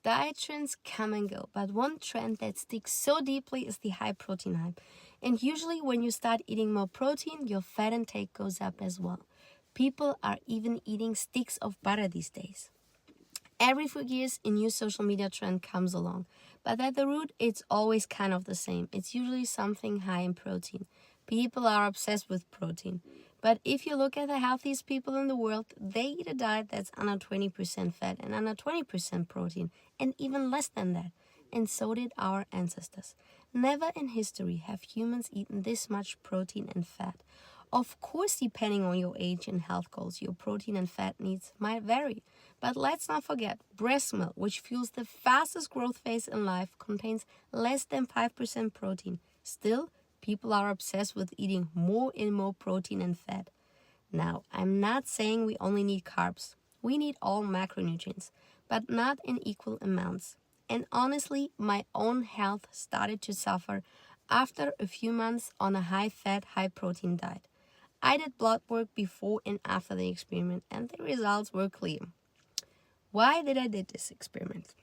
Diet trends come and go, but one trend that sticks so deeply is the high protein hype. And usually when you start eating more protein, your fat intake goes up as well. People are even eating sticks of butter these days. Every few years, a new social media trend comes along. But at the root, it's always kind of the same. It's usually something high in protein. People are obsessed with protein. But if you look at the healthiest people in the world, they eat a diet that's under 20% fat and under 20% protein, and even less than that. And so did our ancestors. Never in history have humans eaten this much protein and fat. Of course, depending on your age and health goals, your protein and fat needs might vary. But let's not forget, breast milk, which fuels the fastest growth phase in life, contains less than 5% protein. Still, people are obsessed with eating more and more protein and fat. Now, I'm not saying we only need carbs. We need all macronutrients, but not in equal amounts. And honestly, my own health started to suffer after a few months on a high-fat, high-protein diet. I did blood work before and after the experiment, and the results were clear. Why did I do this experiment?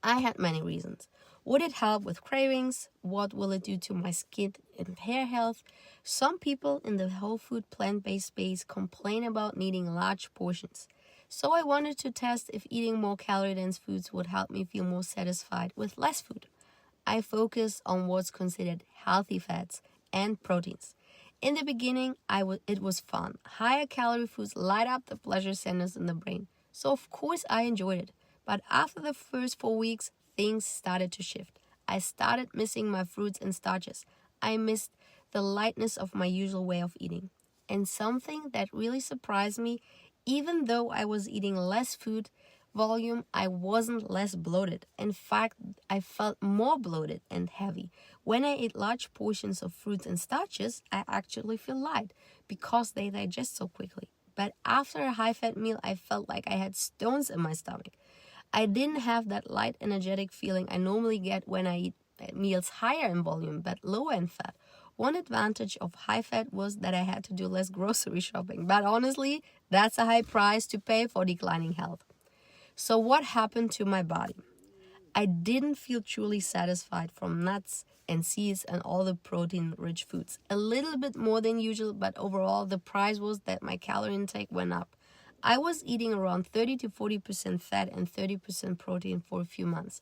I had many reasons. Would it help with cravings? What will it do to my skin and hair health? Some people in the whole food plant-based space complain about needing large portions. So I wanted to test if eating more calorie-dense foods would help me feel more satisfied with less food. I focused on what's considered healthy fats and proteins. In the beginning, it was fun. Higher calorie foods light up the pleasure centers in the brain. So of course I enjoyed it. But after the first 4 weeks, things started to shift. I started missing my fruits and starches. I missed the lightness of my usual way of eating. And something that really surprised me, even though I was eating less food volume, I wasn't less bloated. In fact, I felt more bloated and heavy. When I eat large portions of fruits and starches, I actually feel light because they digest so quickly. But after a high-fat meal, I felt like I had stones in my stomach. I didn't have that light, energetic feeling I normally get when I eat meals higher in volume but lower in fat. One advantage of high fat was that I had to do less grocery shopping. But honestly, that's a high price to pay for declining health. So what happened to my body? I didn't feel truly satisfied from nuts and seeds and all the protein-rich foods. A little bit more than usual, but overall the price was that my calorie intake went up. I was eating around 30 to 40% fat and 30% protein for a few months.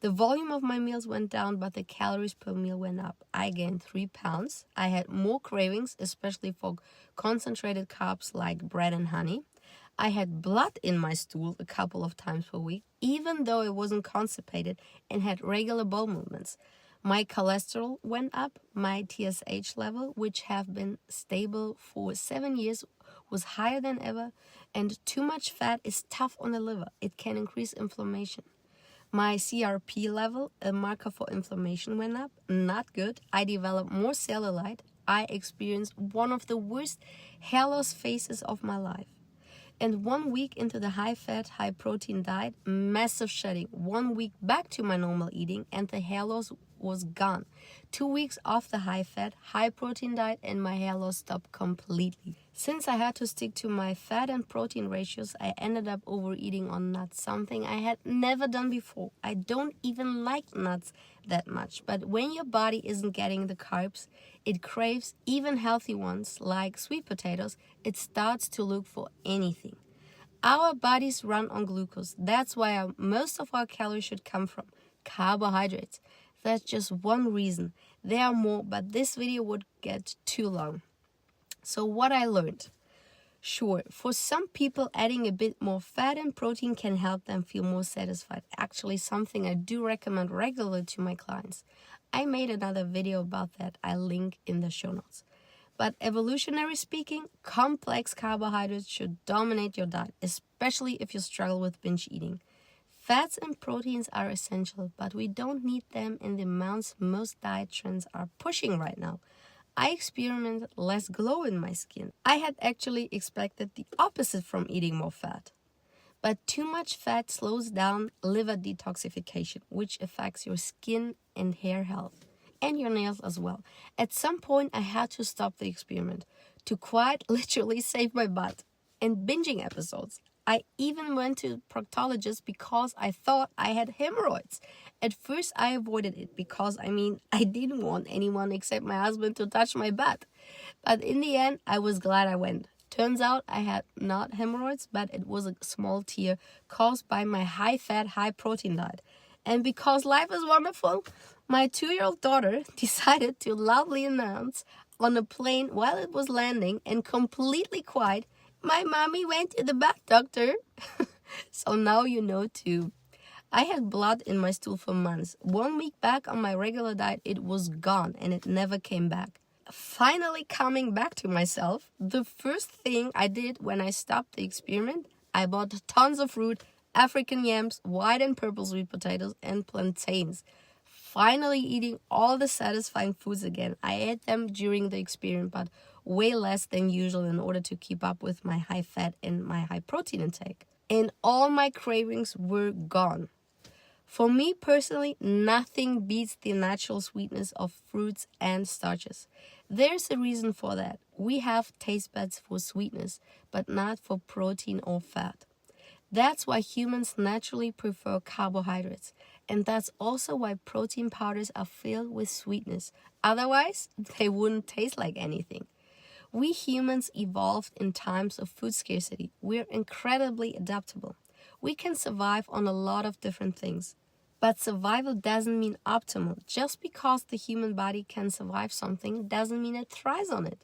The volume of my meals went down, but the calories per meal went up. I gained 3 pounds. I had more cravings, especially for concentrated carbs like bread and honey. I had blood in my stool a couple of times per week, even though I wasn't constipated and had regular bowel movements. My cholesterol went up. My TSH level, which have been stable for 7 years, was higher than ever. And too much fat is tough on the liver. It can increase inflammation. My CRP level, a marker for inflammation, went up. Not good. I developed more cellulite. I experienced one of the worst hair loss phases of my life. And 1 week into the high-fat, high-protein diet, massive shedding. 1 week back to my normal eating, and the hair loss was gone. 2 weeks off the high-fat, high-protein diet, and my hair loss stopped completely. Since I had to stick to my fat and protein ratios, I ended up overeating on nuts, something I had never done before. I don't even like nuts that much, but when your body isn't getting the carbs it craves, even healthy ones like sweet potatoes, it starts to look for anything. Our bodies run on glucose. That's why most of our calories should come from carbohydrates. That's just one reason. There are more, but this video would get too long. So what I learned. Sure, for some people adding a bit more fat and protein can help them feel more satisfied. Actually, something I do recommend regularly to my clients. I made another video about that. I link in the show notes. But evolutionary speaking, complex carbohydrates should dominate your diet, especially if you struggle with binge eating. Fats and proteins are essential, but we don't need them in the amounts most diet trends are pushing right now. I experienced less glow in my skin. I had actually expected the opposite from eating more fat. But too much fat slows down liver detoxification, which affects your skin and hair health, and your nails as well. At some point, I had to stop the experiment to quite literally save my butt. And binging episodes. I even went to a proctologist because I thought I had hemorrhoids. At first, I avoided it because, I didn't want anyone except my husband to touch my butt. But in the end, I was glad I went. Turns out I had not hemorrhoids, but it was a small tear caused by my high-fat, high-protein diet. And because life is wonderful, my 2-year-old daughter decided to loudly announce on a plane while it was landing and completely quiet, "My mommy went to the butt doctor." So now you know too. I had blood in my stool for months. 1 week back on my regular diet, it was gone and it never came back. Finally coming back to myself, the first thing I did when I stopped the experiment, I bought tons of fruit, African yams, white and purple sweet potatoes, and plantains. Finally eating all the satisfying foods again. I ate them during the experiment, but way less than usual in order to keep up with my high fat and my high protein intake. And all my cravings were gone. For me personally, nothing beats the natural sweetness of fruits and starches. There's a reason for that. We have taste buds for sweetness, but not for protein or fat. That's why humans naturally prefer carbohydrates, and that's also why protein powders are filled with sweetness. Otherwise, they wouldn't taste like anything. We humans evolved in times of food scarcity. We're incredibly adaptable. We can survive on a lot of different things. But survival doesn't mean optimal. Just because the human body can survive something doesn't mean it thrives on it.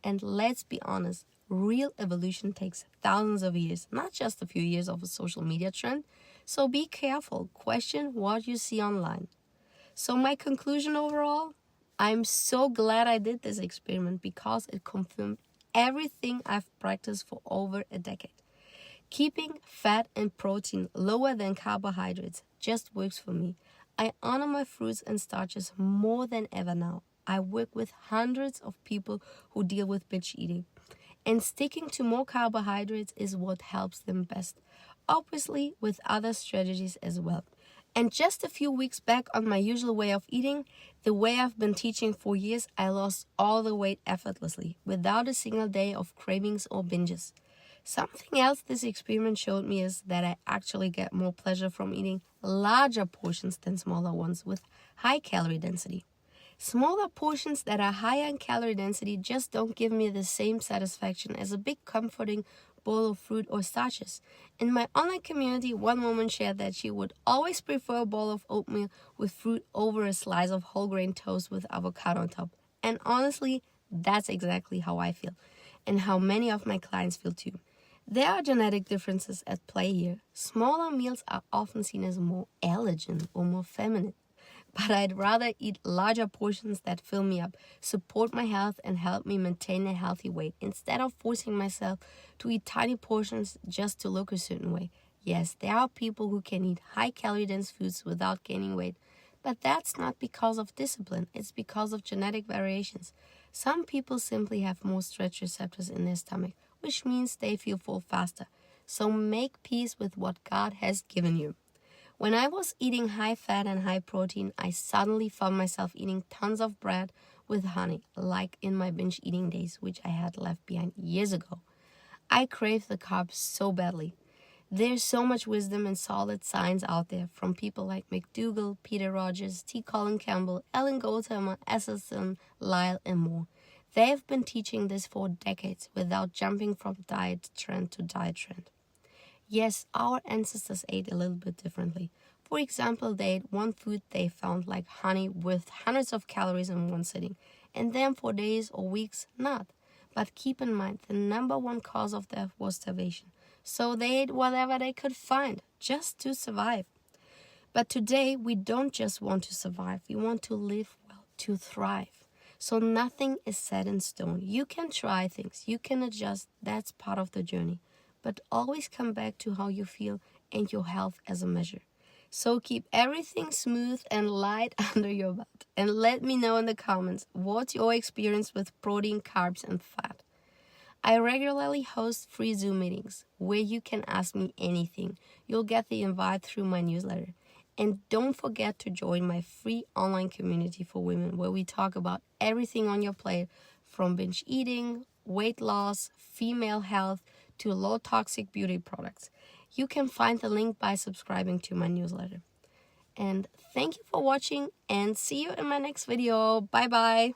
And let's be honest, real evolution takes thousands of years, not just a few years of a social media trend. So be careful. Question what you see online. So my conclusion overall, I'm so glad I did this experiment because it confirmed everything I've practiced for over a decade. Keeping fat and protein lower than carbohydrates just works for me. I honor my fruits and starches more than ever now. I work with hundreds of people who deal with binge eating. And sticking to more carbohydrates is what helps them best. Obviously, with other strategies as well. And just a few weeks back on my usual way of eating, the way I've been teaching for years, I lost all the weight effortlessly, without a single day of cravings or binges. Something else this experiment showed me is that I actually get more pleasure from eating larger portions than smaller ones with high calorie density. Smaller portions that are higher in calorie density just don't give me the same satisfaction as a big comforting bowl of fruit or starches. In my online community, one woman shared that she would always prefer a bowl of oatmeal with fruit over a slice of whole grain toast with avocado on top. And honestly, that's exactly how I feel and how many of my clients feel too. There are genetic differences at play here. Smaller meals are often seen as more elegant or more feminine. But I'd rather eat larger portions that fill me up, support my health, and help me maintain a healthy weight instead of forcing myself to eat tiny portions just to look a certain way. Yes, there are people who can eat high-calorie dense foods without gaining weight, but that's not because of discipline. It's because of genetic variations. Some people simply have more stretch receptors in their stomach, which means they feel full faster. So make peace with what God has given you. When I was eating high fat and high protein, I suddenly found myself eating tons of bread with honey, like in my binge eating days, which I had left behind years ago. I craved the carbs so badly. There's so much wisdom and solid science out there from people like McDougall, Peter Rogers, T. Colin Campbell, Ellen Goldhammer, Esselstyn, Lyle, and more. They have been teaching this for decades without jumping from diet trend to diet trend. Yes, our ancestors ate a little bit differently. For example, they ate one food they found like honey with hundreds of calories in one sitting, and then for days or weeks not. But keep in mind, the number one cause of death was starvation. So they ate whatever they could find, just to survive. But today, we don't just want to survive, we want to live well, to thrive. So nothing is set in stone. You can try things, you can adjust, that's part of the journey. But always come back to how you feel and your health as a measure. So keep everything smooth and light under your butt. And let me know in the comments, what's your experience with protein, carbs, and fat? I regularly host free Zoom meetings where you can ask me anything. You'll get the invite through my newsletter. And don't forget to join my free online community for women where we talk about everything on your plate, from binge eating, weight loss, female health, to low toxic beauty products. You can find the link by subscribing to my newsletter. And thank you for watching, and see you in my next video. Bye bye.